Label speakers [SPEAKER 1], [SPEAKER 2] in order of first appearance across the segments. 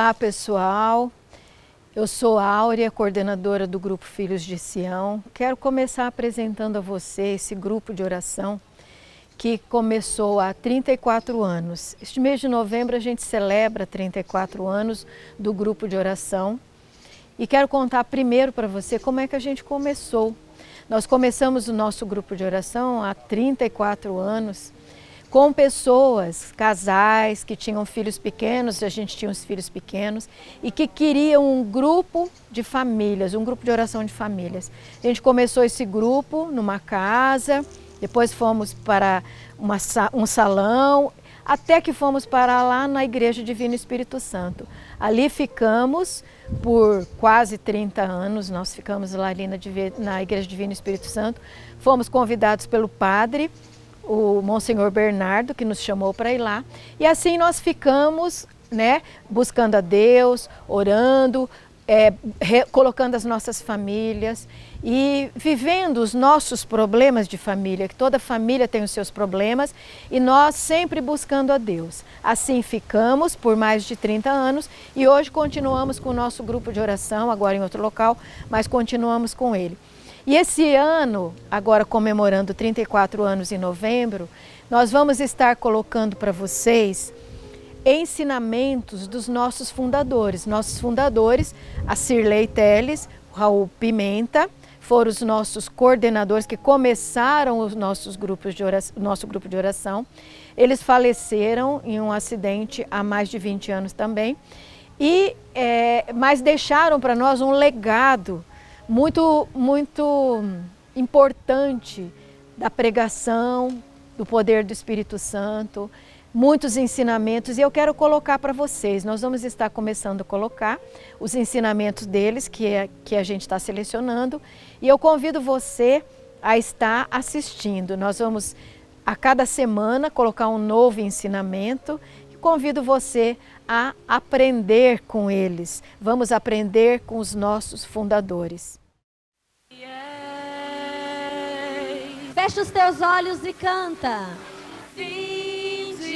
[SPEAKER 1] Olá, pessoal. Eu sou Áurea, coordenadora do Grupo Filhos de Sião. Quero começar apresentando a você esse grupo de oração que começou há 34 anos. Este mês de novembro a gente celebra 34 anos do grupo de oração. E quero contar primeiro para você como é que a gente começou. Nós começamos o nosso grupo de oração há 34 anos com pessoas, casais que tinham filhos pequenos, a gente tinha os filhos pequenos, e que queriam um grupo de famílias, um grupo de oração de famílias. A gente começou esse grupo numa casa, depois fomos para um salão, até que fomos para lá na Igreja Divino Espírito Santo. Ali ficamos por quase 30 anos, nós ficamos lá ali na Igreja Divino Espírito Santo. Fomos convidados pelo padre, o Monsenhor Bernardo, que nos chamou para ir lá. E assim nós ficamos, buscando a Deus, orando, colocando as nossas famílias e vivendo os nossos problemas de família, que toda família tem os seus problemas, e nós sempre buscando a Deus. Assim ficamos por mais de 30 anos e hoje continuamos com o nosso grupo de oração, agora em outro local, mas continuamos com ele. E esse ano, agora comemorando 34 anos em novembro, nós vamos estar colocando para vocês ensinamentos dos nossos fundadores. Nossos fundadores, a Cirlei Teles, o Raul Pimenta, foram os nossos coordenadores que começaram os nossos grupos de oração, nosso grupo de oração. Eles faleceram em um acidente há mais de 20 anos também, mas deixaram para nós um legado muito importante da pregação, do poder do Espírito Santo, muitos ensinamentos, e eu quero colocar para vocês. Nós vamos estar começando a colocar os ensinamentos deles, que a gente está selecionando, e eu convido você a estar assistindo. Nós vamos, a cada semana, colocar um novo ensinamento. Convido você a aprender com eles. Vamos aprender com os nossos fundadores.
[SPEAKER 2] Fecha os teus olhos e canta.
[SPEAKER 3] Vinde,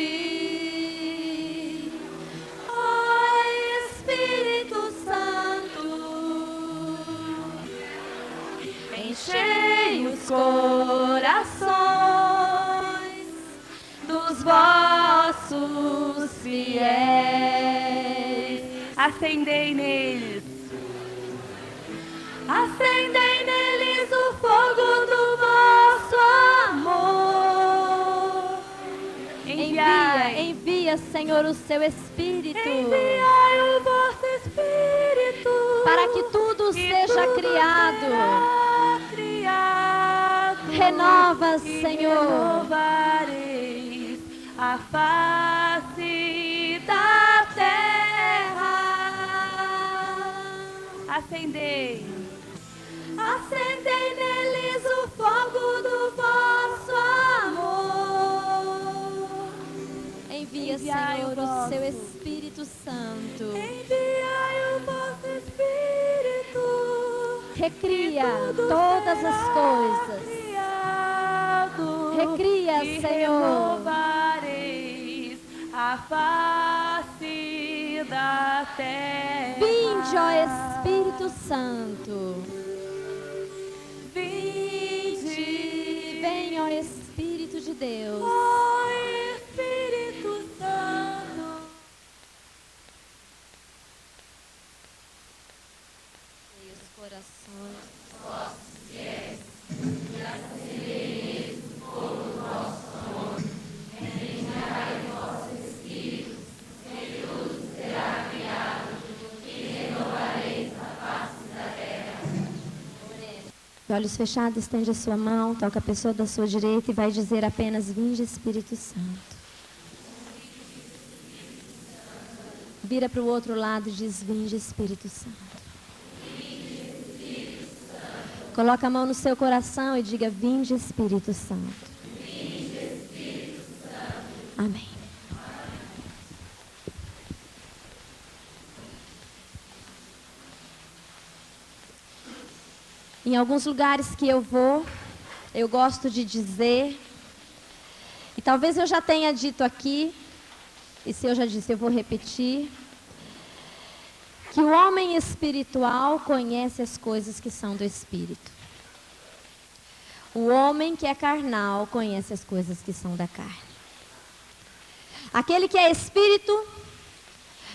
[SPEAKER 3] ó Espírito Santo, enchei os corações dos vossos fiéis. Acendei neles o fogo do vosso amor.
[SPEAKER 2] Envia, Senhor, o seu Espírito.
[SPEAKER 3] Enviai o vosso Espírito,
[SPEAKER 2] para que tudo seja criado. Renova, Senhor.
[SPEAKER 3] Renovareis a face da terra. Acendei neles o fogo do vosso amor.
[SPEAKER 2] Envia, Senhor, o seu Espírito Santo.
[SPEAKER 3] Enviai o vosso Espírito.
[SPEAKER 2] Recria todas as coisas. Recria, Senhor.
[SPEAKER 3] Renovareis a face da terra.
[SPEAKER 2] Vinde, ó Espírito Santo.
[SPEAKER 3] Vinde.
[SPEAKER 2] Vem, ó Espírito de Deus.
[SPEAKER 3] Ó Espírito Santo.
[SPEAKER 2] E os corações. De olhos fechados, estende a sua mão, toca a pessoa da sua direita e vai dizer apenas: vinde, Espírito Santo. Vira para o outro lado e diz: vinde, Espírito Santo. Coloca a mão no seu coração e diga: vinde, Espírito Santo. Amém. Em alguns lugares que eu vou, eu gosto de dizer, e talvez eu já tenha dito aqui, e se eu já disse, eu vou repetir, que o homem espiritual conhece as coisas que são do espírito. O homem que é carnal conhece as coisas que são da carne. Aquele que é espírito,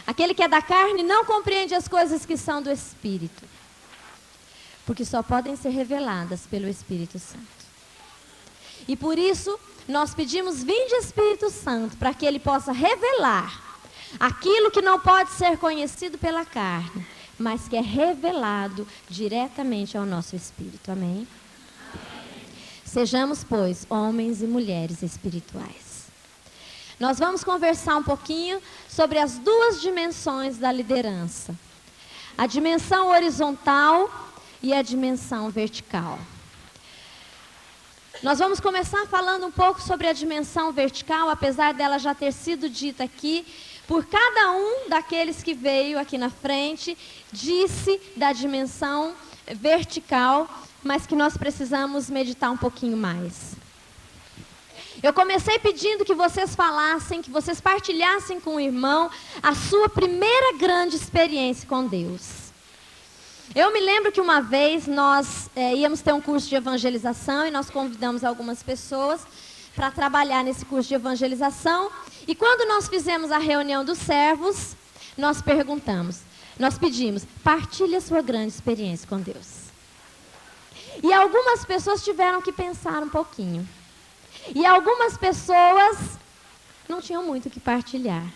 [SPEAKER 2] aquele que é da carne, não compreende as coisas que são do espírito, porque só podem ser reveladas pelo Espírito Santo. E por isso, nós pedimos: vinde Espírito Santo, para que Ele possa revelar aquilo que não pode ser conhecido pela carne, mas que é revelado diretamente ao nosso espírito. Amém? Sejamos, pois, homens e mulheres espirituais. Nós vamos conversar um pouquinho sobre as duas dimensões da liderança: a dimensão horizontal e a dimensão vertical. Nós vamos começar falando um pouco sobre a dimensão vertical, apesar dela já ter sido dita aqui por cada um daqueles que veio aqui na frente, disse da dimensão vertical, mas que nós precisamos meditar um pouquinho mais. Eu comecei pedindo que vocês falassem, que vocês partilhassem com o irmão a sua primeira grande experiência com Deus. Eu me lembro que uma vez nós íamos ter um curso de evangelização e nós convidamos algumas pessoas para trabalhar nesse curso de evangelização. E quando nós fizemos a reunião dos servos, nós pedimos: partilhe a sua grande experiência com Deus. E algumas pessoas tiveram que pensar um pouquinho. E algumas pessoas não tinham muito o que partilhar.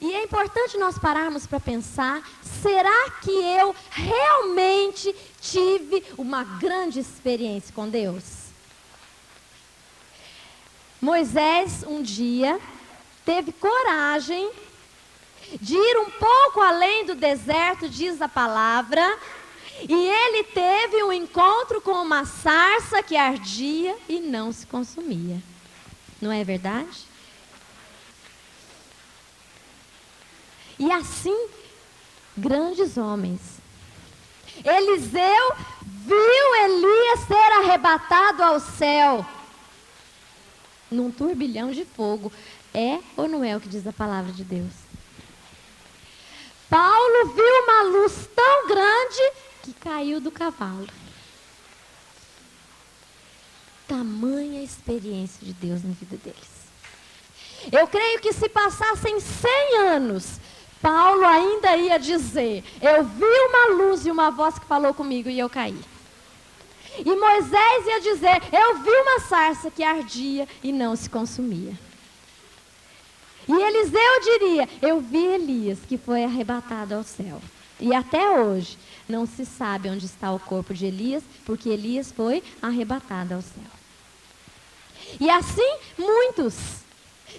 [SPEAKER 2] E é importante nós pararmos para pensar: será que eu realmente tive uma grande experiência com Deus? Moisés, um dia, teve coragem de ir um pouco além do deserto, diz a palavra, e ele teve um encontro com uma sarça que ardia e não se consumia. Não é verdade? E assim, grandes homens. Eliseu viu Elias ser arrebatado ao céu num turbilhão de fogo. É ou não é o que diz a palavra de Deus? Paulo viu uma luz tão grande que caiu do cavalo. Tamanha experiência de Deus na vida deles. Eu creio que se passassem 100 anos, Paulo ainda ia dizer: eu vi uma luz e uma voz que falou comigo e eu caí. E Moisés ia dizer: eu vi uma sarça que ardia e não se consumia. E Eliseu diria: eu vi Elias que foi arrebatado ao céu. E até hoje não se sabe onde está o corpo de Elias, porque Elias foi arrebatado ao céu. E assim muitos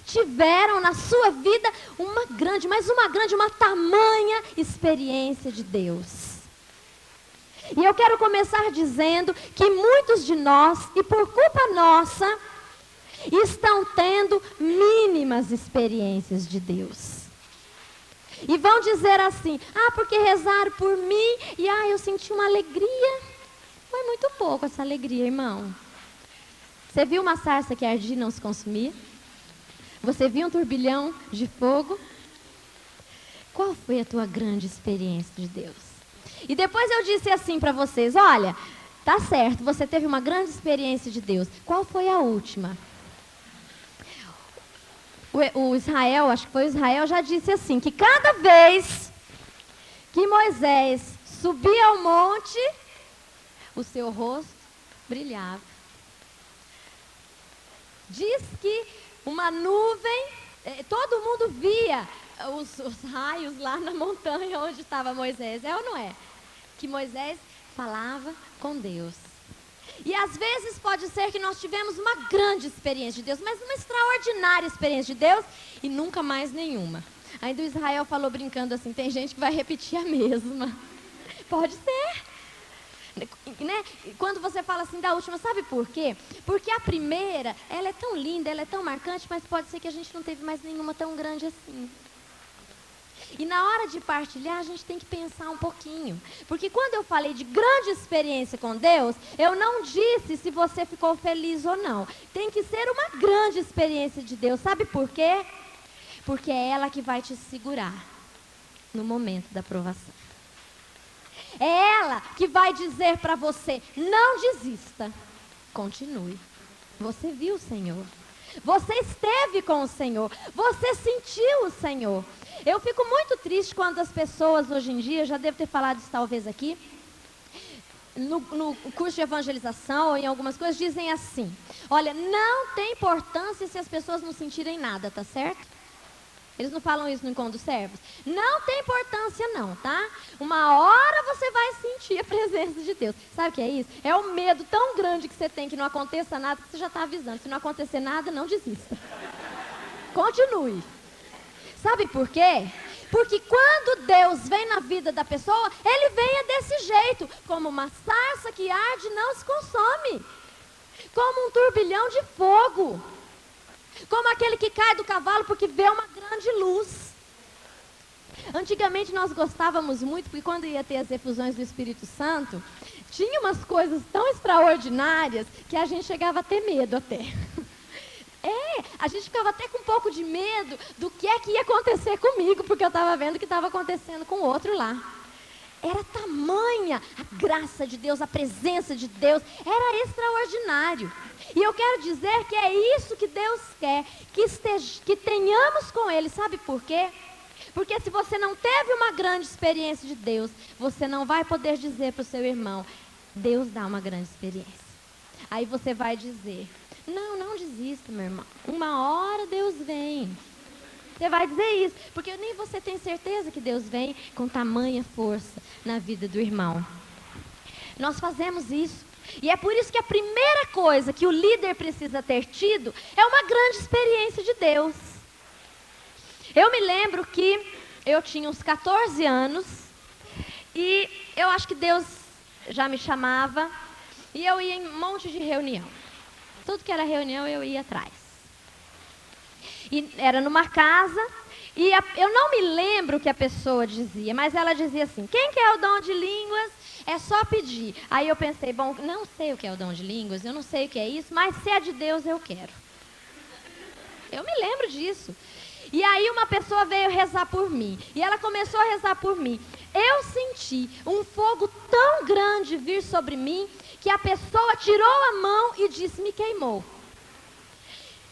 [SPEAKER 2] tiveram na sua vida uma tamanha experiência de Deus. E eu quero começar dizendo que muitos de nós, e por culpa nossa, estão tendo mínimas experiências de Deus. E vão dizer assim: porque rezaram por mim e eu senti uma alegria. Foi muito pouco essa alegria, irmão. Você viu uma sarça que ardia e não se consumia? Você viu um turbilhão de fogo? Qual foi a tua grande experiência de Deus? E depois eu disse assim para vocês: olha, tá certo, você teve uma grande experiência de Deus. Qual foi a última? O Israel, acho que foi o Israel, já disse assim, que cada vez que Moisés subia ao monte, o seu rosto brilhava. Diz que uma nuvem, todo mundo via os raios lá na montanha onde estava Moisés, é ou não é? Que Moisés falava com Deus. E às vezes pode ser que nós tivemos uma grande experiência de Deus, mas uma extraordinária experiência de Deus e nunca mais nenhuma. Ainda o Israel falou brincando assim: tem gente que vai repetir a mesma. Pode ser. Né? Quando você fala assim da última, sabe por quê? Porque a primeira, ela é tão linda, ela é tão marcante, mas pode ser que a gente não teve mais nenhuma tão grande assim. E na hora de partilhar, a gente tem que pensar um pouquinho. Porque quando eu falei de grande experiência com Deus, eu não disse se você ficou feliz ou não. Tem que ser uma grande experiência de Deus. Sabe por quê? Porque é ela que vai te segurar. no momento da provação. É ela que vai dizer para você, não desista, continue. Você viu o Senhor, você esteve com o Senhor, você sentiu o Senhor. Eu fico muito triste quando as pessoas hoje em dia, já devo ter falado isso talvez aqui, no curso de evangelização ou em algumas coisas, dizem assim: olha, não tem importância se as pessoas não sentirem nada, tá certo? Eles não falam isso no Encontro dos Servos. Não tem importância não, tá? Uma hora você vai sentir a presença de Deus. Sabe o que é isso? É o medo tão grande que você tem que não aconteça nada, que você já está avisando. Se não acontecer nada, não desista. Continue. Sabe por quê? Porque quando Deus vem na vida da pessoa, Ele vem desse jeito, como uma sarça que arde e não se consome, como um turbilhão de fogo, como aquele que cai do cavalo porque vê uma grande luz. Antigamente nós gostávamos muito, porque quando ia ter as efusões do Espírito Santo, tinha umas coisas tão extraordinárias que a gente chegava a ter medo até. A gente ficava até com um pouco de medo do que é que ia acontecer comigo, porque eu estava vendo o que estava acontecendo com o outro lá. Era tamanha a graça de Deus, a presença de Deus, era extraordinário. E eu quero dizer que é isso que Deus quer, que tenhamos com Ele. Sabe por quê? Porque se você não teve uma grande experiência de Deus, você não vai poder dizer para o seu irmão, Deus dá uma grande experiência. Aí você vai dizer, não desista, meu irmão, uma hora Deus vem. Você vai dizer isso, porque nem você tem certeza que Deus vem com tamanha força na vida do irmão. Nós fazemos isso. E é por isso que a primeira coisa que o líder precisa ter tido é uma grande experiência de Deus. Eu me lembro que eu tinha uns 14 anos e eu acho que Deus já me chamava e eu ia em um monte de reunião. Tudo que era reunião eu ia atrás. E era numa casa e eu não me lembro o que a pessoa dizia, mas ela dizia assim, quem quer o dom de línguas? É só pedir. Aí eu pensei, bom, não sei o que é o dom de línguas, eu não sei o que é isso, mas se é de Deus eu quero. Eu me lembro disso. E aí uma pessoa veio rezar por mim, e ela começou a rezar por mim. Eu senti um fogo tão grande vir sobre mim, que a pessoa tirou a mão e disse, me queimou.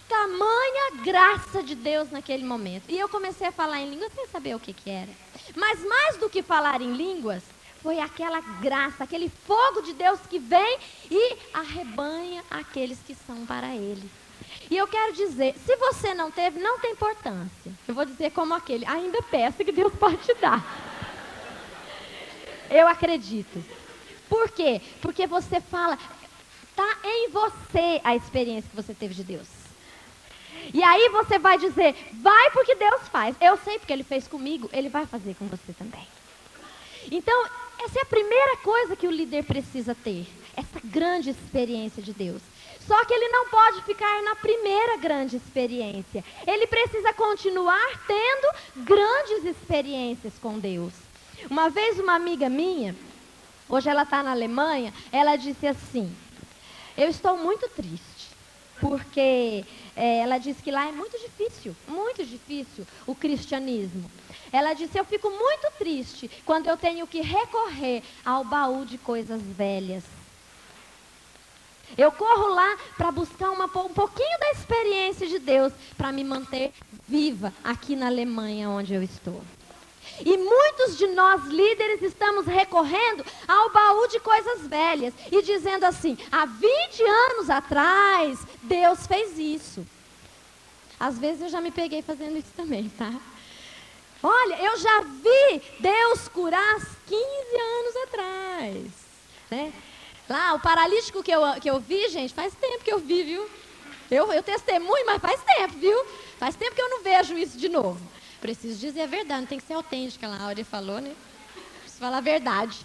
[SPEAKER 2] Tamanha graça de Deus naquele momento. E eu comecei a falar em línguas sem saber o que era. Mas mais do que falar em línguas, foi aquela graça, aquele fogo de Deus que vem e arrebanha aqueles que são para Ele. E eu quero dizer, se você não teve, não tem importância. Eu vou dizer como aquele, ainda peça que Deus pode te dar. Eu acredito. Por quê? Porque você fala, está em você a experiência que você teve de Deus. E aí você vai dizer, vai porque Deus faz. Eu sei porque Ele fez comigo, Ele vai fazer com você também. Então, essa é a primeira coisa que o líder precisa ter, essa grande experiência de Deus. Só que ele não pode ficar na primeira grande experiência. Ele precisa continuar tendo grandes experiências com Deus. Uma vez uma amiga minha, hoje ela está na Alemanha, ela disse assim, eu estou muito triste, porque ela disse que lá é muito difícil o cristianismo. Ela disse, eu fico muito triste quando eu tenho que recorrer ao baú de coisas velhas. Eu corro lá para buscar um pouquinho da experiência de Deus para me manter viva aqui na Alemanha onde eu estou. E muitos de nós líderes estamos recorrendo ao baú de coisas velhas e dizendo assim, há 20 anos atrás Deus fez isso. Às vezes eu já me peguei fazendo isso também, tá? Olha, eu já vi Deus curar 15 anos atrás, né? Lá, o paralítico que eu vi, gente, faz tempo que eu vi, viu? Eu testemunho, mas faz tempo, viu? Faz tempo que eu não vejo isso de novo. Preciso dizer a verdade, não tem que ser autêntica, lá a Áurea falou, né? Preciso falar a verdade.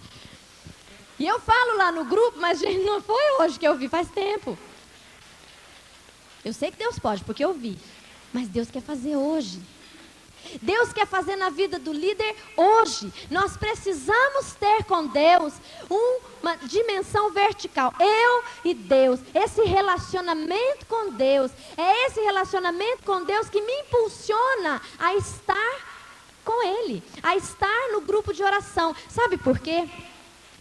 [SPEAKER 2] E eu falo lá no grupo, mas gente, não foi hoje que eu vi, faz tempo. Eu sei que Deus pode, porque eu vi. Mas Deus quer fazer hoje. Deus quer fazer na vida do líder hoje. Nós precisamos ter com Deus uma dimensão vertical. Eu e Deus. Esse relacionamento com Deus. É esse relacionamento com Deus que me impulsiona a estar com Ele, a estar no grupo de oração. Sabe por quê?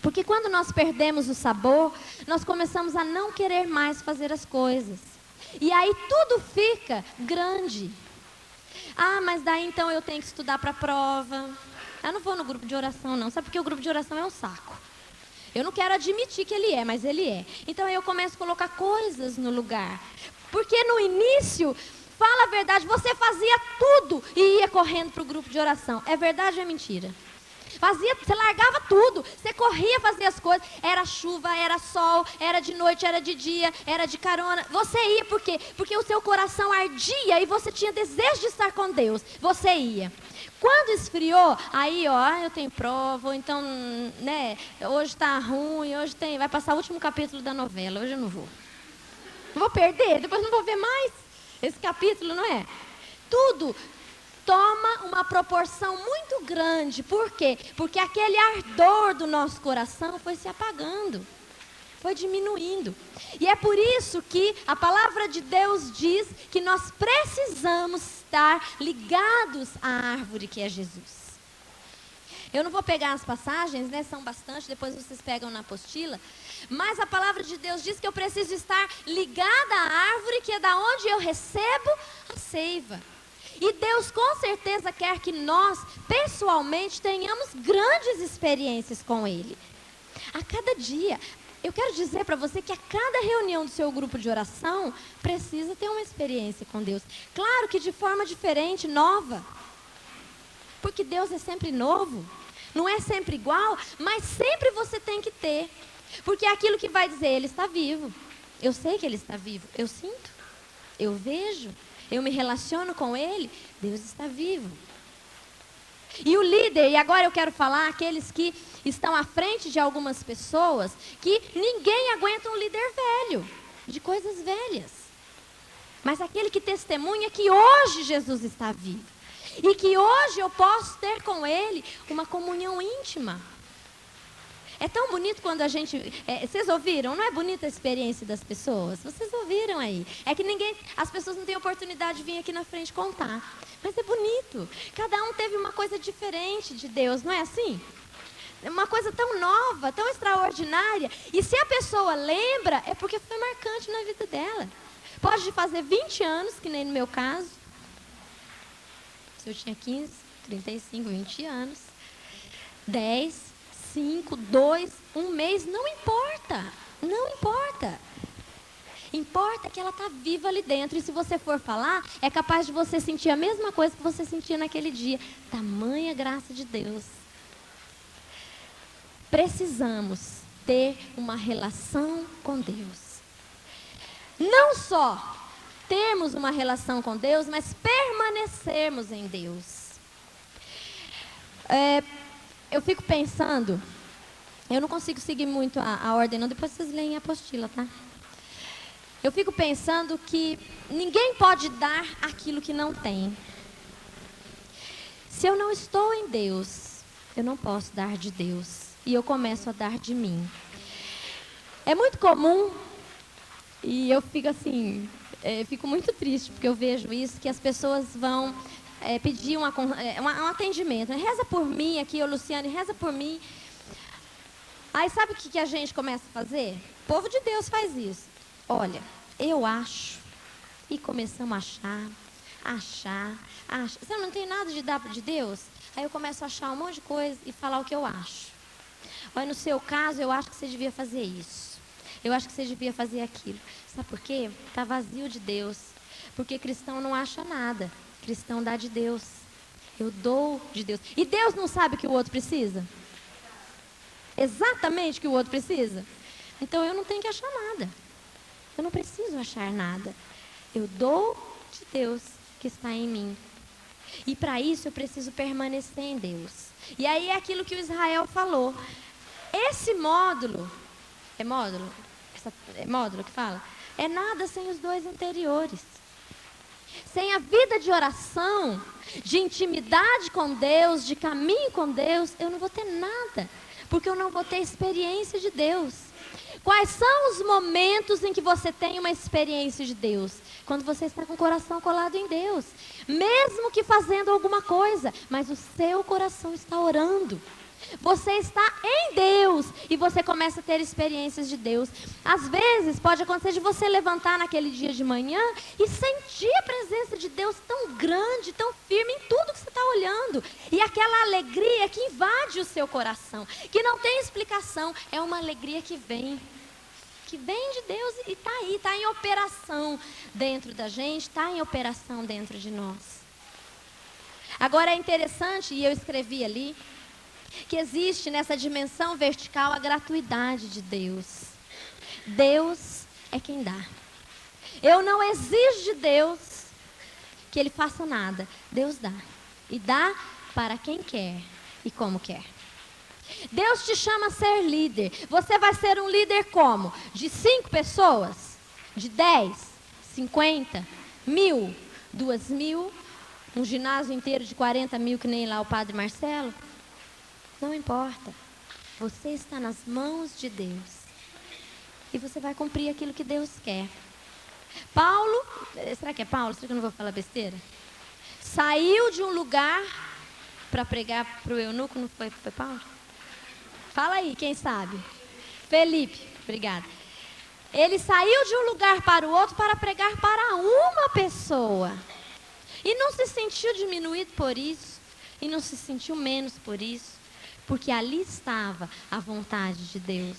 [SPEAKER 2] Porque quando nós perdemos o sabor, nós começamos a não querer mais fazer as coisas. E aí tudo fica grande. Ah, mas daí então eu tenho que estudar para a prova. Eu não vou no grupo de oração não, sabe porque o grupo de oração é um saco. Eu não quero admitir que ele é, mas ele é. Então eu começo a colocar coisas no lugar. Porque no início, fala a verdade, você fazia tudo e ia correndo para o grupo de oração. É verdade ou é mentira? Você largava tudo, você corria fazer as coisas, era chuva, era sol, era de noite, era de dia, era de carona, você ia por quê? Porque o seu coração ardia e você tinha desejo de estar com Deus, você ia. Quando esfriou, aí ó, eu tenho prova, ou então, né, hoje tá ruim, vai passar o último capítulo da novela, hoje eu não vou. Vou perder, depois não vou ver mais esse capítulo, não é? Tudo toma uma proporção muito grande. Por quê? Porque aquele ardor do nosso coração foi se apagando, foi diminuindo. E é por isso que a palavra de Deus diz que nós precisamos estar ligados à árvore que é Jesus. Eu não vou pegar as passagens, né? São bastante, depois vocês pegam na apostila. Mas a palavra de Deus diz que eu preciso estar ligada à árvore que é da onde eu recebo a seiva. E Deus com certeza quer que nós, pessoalmente, tenhamos grandes experiências com Ele. A cada dia. Eu quero dizer para você que a cada reunião do seu grupo de oração, precisa ter uma experiência com Deus. Claro que de forma diferente, nova. Porque Deus é sempre novo. Não é sempre igual, mas sempre você tem que ter. Porque é aquilo que vai dizer, Ele está vivo. Eu sei que Ele está vivo. Eu sinto. Eu vejo. Eu me relaciono com Ele, Deus está vivo. E o líder, e agora eu quero falar aqueles que estão à frente de algumas pessoas, que ninguém aguenta um líder velho, de coisas velhas. Mas aquele que testemunha que hoje Jesus está vivo. E que hoje eu posso ter com Ele uma comunhão íntima. É tão bonito quando a gente... vocês ouviram? Não é bonita a experiência das pessoas? Vocês ouviram aí. É que as pessoas não têm oportunidade de vir aqui na frente contar. Mas é bonito. Cada um teve uma coisa diferente de Deus, não é assim? É uma coisa tão nova, tão extraordinária. E se a pessoa lembra, é porque foi marcante na vida dela. Pode fazer 20 anos, que nem no meu caso. Se eu tinha 15, 35, 20 anos. 10... 5, 2, 1 mês, não importa, não importa. Importa que ela está viva ali dentro. E se você for falar, é capaz de você sentir a mesma coisa que você sentia naquele dia. Tamanha graça de Deus. Precisamos ter uma relação com Deus. Não só termos uma relação com Deus, mas permanecermos em Deus. Eu fico pensando, eu não consigo seguir muito a ordem não, depois vocês leem a apostila, tá? Eu fico pensando que ninguém pode dar aquilo que não tem. Se eu não estou em Deus, eu não posso dar de Deus. E eu começo a dar de mim. É muito comum, e eu fico assim, fico muito triste, porque eu vejo isso, que as pessoas vão... pedir um atendimento. Reza por mim aqui, ô Luciane, reza por mim. Aí sabe o que a gente começa a fazer? O povo de Deus faz isso. Olha, eu acho. E começamos a achar. Você não tem nada de dar de Deus? Aí eu começo a achar um monte de coisa e falar o que eu acho. Olha, no seu caso, eu acho que você devia fazer isso. Eu acho que você devia fazer aquilo. Sabe por quê? Está vazio de Deus. Porque cristão não acha nada. Cristão dá de Deus. Eu dou de Deus. E Deus não sabe o que o outro precisa? Exatamente o que o outro precisa? Então eu não tenho que achar nada. Eu não preciso achar nada. Eu dou de Deus que está em mim. E para isso eu preciso permanecer em Deus. E aí é aquilo que o Israel falou. Esse módulo, é módulo? É módulo que fala? É nada sem os dois anteriores. Sem a vida de oração, de intimidade com Deus, de caminho com Deus, eu não vou ter nada. Porque eu não vou ter experiência de Deus. Quais são os momentos em que você tem uma experiência de Deus? Quando você está com o coração colado em Deus. Mesmo que fazendo alguma coisa, mas o seu coração está orando. Você está em Deus e você começa a ter experiências de Deus. Às vezes pode acontecer de você levantar naquele dia de manhã e sentir a presença de Deus tão grande, tão firme em tudo que você está olhando. E aquela alegria que invade o seu coração, que não tem explicação, é uma alegria que vem de Deus e está aí, está em operação dentro da gente, está em operação dentro de nós. Agora é interessante, e eu escrevi ali, que existe nessa dimensão vertical a gratuidade de Deus. Deus é quem dá. Eu não exijo de Deus que Ele faça nada. Deus dá. E dá para quem quer e como quer. Deus te chama a ser líder. Você vai ser um líder como? De 5 pessoas? De 10? 50? 1000? 2000? Um ginásio inteiro de 40 mil que nem lá o Padre Marcelo? Não importa. Você está nas mãos de Deus. E você vai cumprir aquilo que Deus quer. Paulo, será que é Paulo? Será que eu não vou falar besteira? Saiu de um lugar para pregar para o eunuco, não foi Paulo? Fala aí, quem sabe? Felipe, obrigada. Ele saiu de um lugar para o outro para pregar para uma pessoa. E não se sentiu diminuído por isso. E não se sentiu menos por isso. Porque ali estava a vontade de Deus.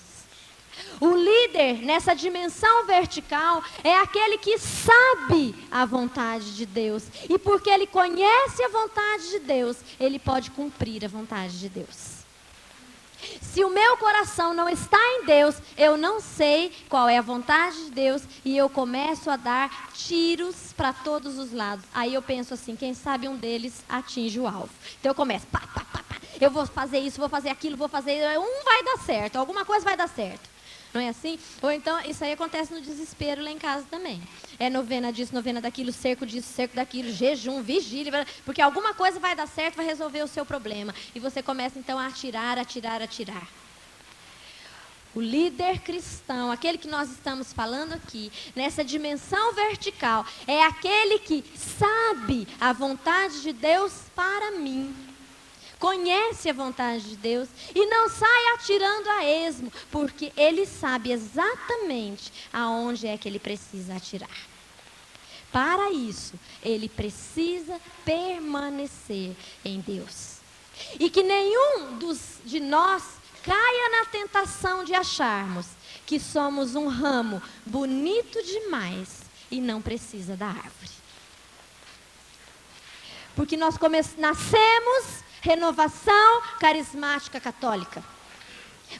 [SPEAKER 2] O líder nessa dimensão vertical é aquele que sabe a vontade de Deus. E porque ele conhece a vontade de Deus, ele pode cumprir a vontade de Deus. Se o meu coração não está em Deus, eu não sei qual é a vontade de Deus e eu começo a dar tiros para todos os lados. Aí eu penso assim, quem sabe um deles atinge o alvo. Então eu começo, pá, pá, pá, pá. Eu vou fazer isso, vou fazer aquilo, vou fazer... Um vai dar certo, alguma coisa vai dar certo. Não é assim? Ou então, isso aí acontece no desespero lá em casa também. É novena disso, novena daquilo, cerco disso, cerco daquilo, jejum, vigília, porque alguma coisa vai dar certo, vai resolver o seu problema. E você começa então a atirar. O líder cristão, aquele que nós estamos falando aqui, nessa dimensão vertical, é aquele que sabe a vontade de Deus para mim. Conhece a vontade de Deus e não sai atirando a esmo, porque ele sabe exatamente aonde é que ele precisa atirar. Para isso, ele precisa permanecer em Deus. E que nenhum de nós caia na tentação de acharmos que somos um ramo bonito demais e não precisa da árvore. Porque nós nascemos Renovação Carismática Católica.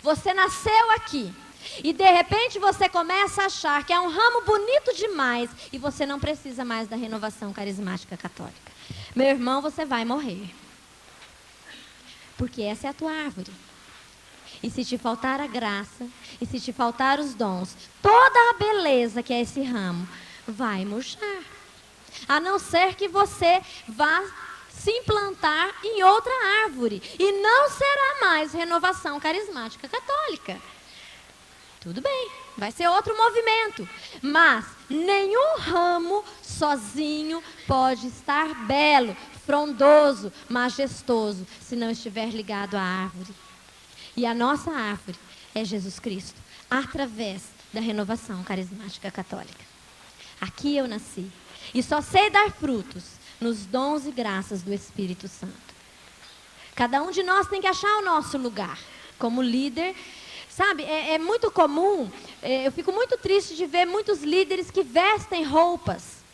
[SPEAKER 2] Você nasceu aqui e de repente você começa a achar que é um ramo bonito demais e você não precisa mais da Renovação Carismática Católica. Meu irmão, você vai morrer. Porque essa é a tua árvore. E se te faltar a graça, e se te faltar os dons, toda a beleza que é esse ramo vai murchar. A não ser que você vá se implantar em outra árvore. E não será mais Renovação Carismática Católica. Tudo bem, vai ser outro movimento. Mas nenhum ramo sozinho pode estar belo, frondoso, majestoso, se não estiver ligado à árvore. E a nossa árvore é Jesus Cristo, através da Renovação Carismática Católica. Aqui eu nasci e só sei dar frutos nos dons e graças do Espírito Santo. Cada um de nós tem que achar o nosso lugar como líder. Sabe, é muito comum, eu fico muito triste de ver muitos líderes que vestem roupas.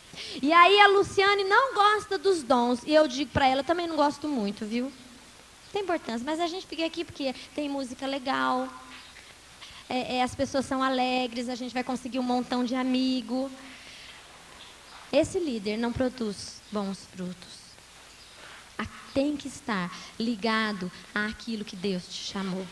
[SPEAKER 2] E aí a Luciane não gosta dos dons. E eu digo para ela, eu também não gosto muito, viu? Tem importância, mas a gente fica aqui porque tem música legal. As pessoas são alegres, a gente vai conseguir um montão de amigo. Esse líder não produz bons frutos. Tem que estar ligado àquilo que Deus te chamou.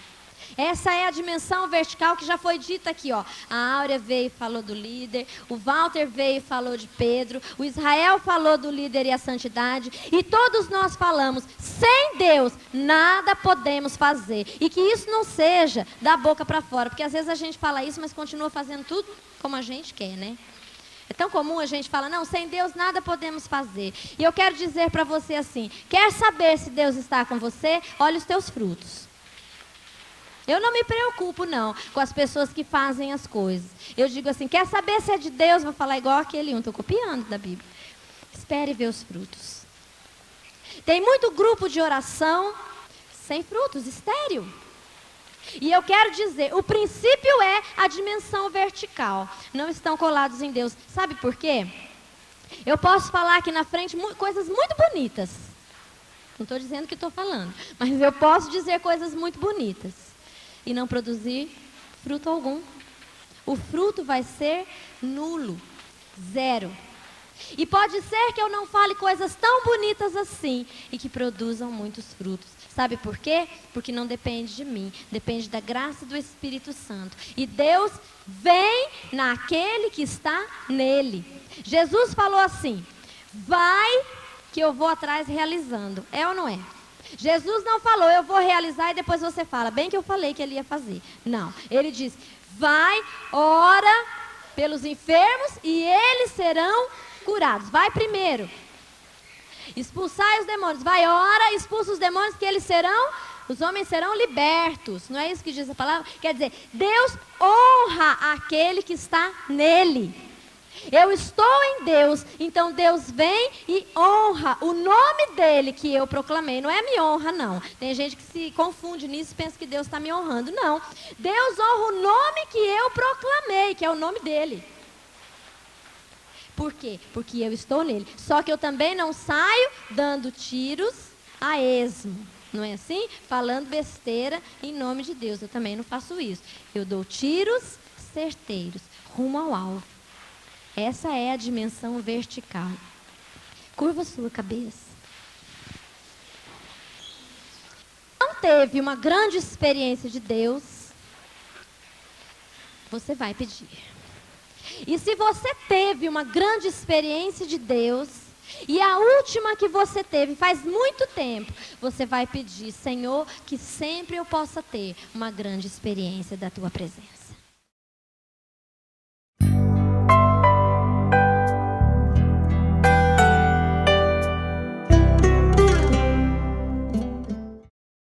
[SPEAKER 2] Essa é a dimensão vertical que já foi dita aqui, ó. A Áurea veio e falou do líder, o Walter veio e falou de Pedro, o Israel falou do líder e a santidade, e todos nós falamos, sem Deus nada podemos fazer. E que isso não seja da boca para fora, porque às vezes a gente fala isso, mas continua fazendo tudo como a gente quer, né? É tão comum a gente falar, não, sem Deus nada podemos fazer. E eu quero dizer para você assim, quer saber se Deus está com você? Olha os teus frutos. Eu não me preocupo, não, com as pessoas que fazem as coisas. Eu digo assim, quer saber se é de Deus? Vou falar igual aquele estou copiando da Bíblia. Espere ver os frutos. Tem muito grupo de oração sem frutos, estéril. E eu quero dizer, o princípio é a dimensão vertical. Não estão colados em Deus. Sabe por quê? Eu posso falar aqui na frente coisas muito bonitas. Não estou dizendo que estou falando, mas eu posso dizer coisas muito bonitas. E não produzir fruto algum. O fruto vai ser nulo, zero. E pode ser que eu não fale coisas tão bonitas assim e que produzam muitos frutos. Sabe por quê? Porque não depende de mim, depende da graça do Espírito Santo. E Deus vem naquele que está nele. Jesus falou assim, vai que eu vou atrás realizando. É ou não é? Jesus não falou, eu vou realizar e depois você fala, bem que eu falei que ele ia fazer. Não, ele diz, vai, ora pelos enfermos e eles serão curados. Vai primeiro, expulsai os demônios. Vai, ora, expulsa os demônios que os homens serão libertos. Não é isso que diz a palavra? Quer dizer, Deus honra aquele que está nele. Eu estou em Deus, então Deus vem e honra o nome dele que eu proclamei. Não é me honra, não. Tem gente que se confunde nisso e pensa que Deus está me honrando. Não. Deus honra o nome que eu proclamei, que é o nome dele. Por quê? Porque eu estou nele. Só que eu também não saio dando tiros a esmo. Não é assim? Falando besteira em nome de Deus. Eu também não faço isso. Eu dou tiros certeiros, rumo ao alvo. Essa é a dimensão vertical. Curva sua cabeça. Não teve uma grande experiência de Deus, você vai pedir. E se você teve uma grande experiência de Deus, e a última que você teve faz muito tempo, você vai pedir, Senhor, que sempre eu possa ter uma grande experiência da tua presença.